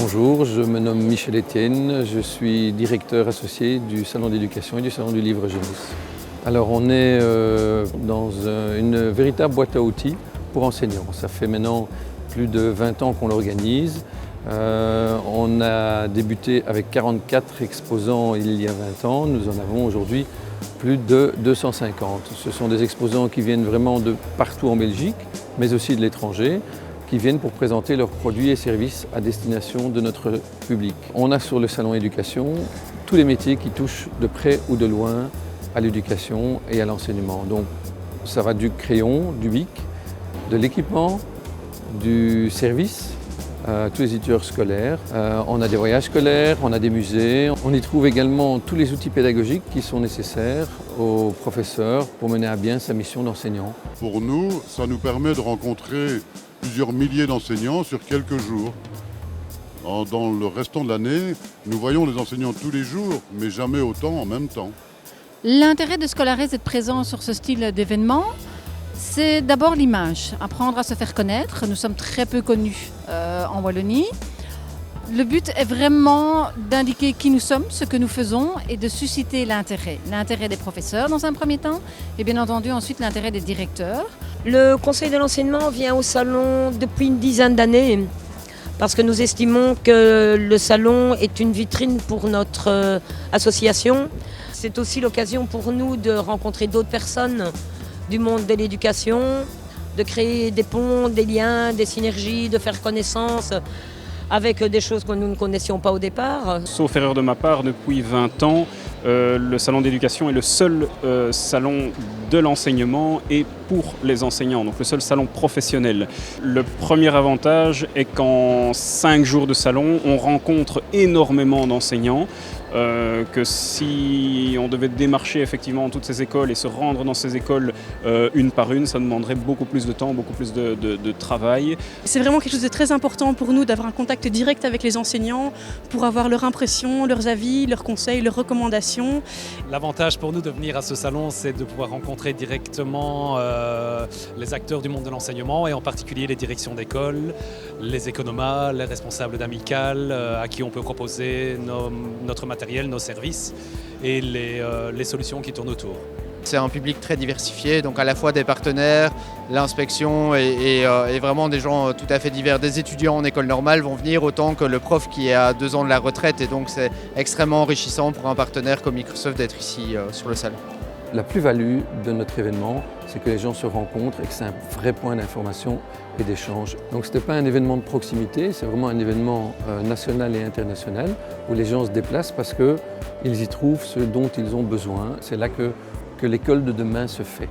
Bonjour, je me nomme Michel Etienne, je suis directeur associé du Salon d'éducation et du Salon du livre jeunesse. Alors on est dans une véritable boîte à outils pour enseignants. Ça fait maintenant plus de 20 ans qu'on l'organise. On a débuté avec 44 exposants il y a 20 ans, nous en avons aujourd'hui plus de 250. Ce sont des exposants qui viennent vraiment de partout en Belgique, mais aussi de l'étranger, qui viennent pour présenter leurs produits et services à destination de notre public. On a sur le salon éducation tous les métiers qui touchent de près ou de loin à l'éducation et à l'enseignement. Donc ça va du crayon, du bic, de l'équipement, du service, tous les étudiants scolaires. On a des voyages scolaires, on a des musées. On y trouve également tous les outils pédagogiques qui sont nécessaires aux professeurs pour mener à bien sa mission d'enseignant. Pour nous, ça nous permet de rencontrer plusieurs milliers d'enseignants sur quelques jours. Dans le restant de l'année, nous voyons les enseignants tous les jours, mais jamais autant en même temps. L'intérêt de Scolares d'être présent sur ce style d'événement, c'est d'abord l'image, apprendre à se faire connaître. Nous sommes très peu connus en Wallonie. Le but est vraiment d'indiquer qui nous sommes, ce que nous faisons et de susciter l'intérêt. L'intérêt des professeurs dans un premier temps et bien entendu ensuite l'intérêt des directeurs. Le Conseil de l'enseignement vient au salon depuis une dizaine d'années parce que nous estimons que le salon est une vitrine pour notre association. C'est aussi l'occasion pour nous de rencontrer d'autres personnes du monde de l'éducation, de créer des ponts, des liens, des synergies, de faire connaissance avec des choses que nous ne connaissions pas au départ. Sauf erreur de ma part, depuis 20 ans, le salon d'éducation est le seul salon de l'enseignement et pour les enseignants, donc le seul salon professionnel. Le premier avantage est qu'en 5 jours de salon, on rencontre énormément d'enseignants. Que si on devait démarcher effectivement toutes ces écoles et se rendre dans ces écoles une par une, ça demanderait beaucoup plus de temps, beaucoup plus de travail. C'est vraiment quelque chose de très important pour nous d'avoir un contact direct avec les enseignants pour avoir leur impression, leurs avis, leurs conseils, leurs recommandations. L'avantage pour nous de venir à ce salon, c'est de pouvoir rencontrer directement les acteurs du monde de l'enseignement et en particulier les directions d'école, les économas, les responsables d'amicales à qui on peut proposer notre matériel, nos services et les solutions qui tournent autour. C'est un public très diversifié, donc à la fois des partenaires, l'inspection et vraiment des gens tout à fait divers. Des étudiants en école normale vont venir autant que le prof qui est à 2 ans de la retraite et donc c'est extrêmement enrichissant pour un partenaire comme Microsoft d'être ici sur le salon. La plus-value de notre événement, c'est que les gens se rencontrent et que c'est un vrai point d'information et d'échange. Donc ce n'est pas un événement de proximité, c'est vraiment un événement national et international où les gens se déplacent parce qu'ils y trouvent ce dont ils ont besoin. C'est là que l'école de demain se fait.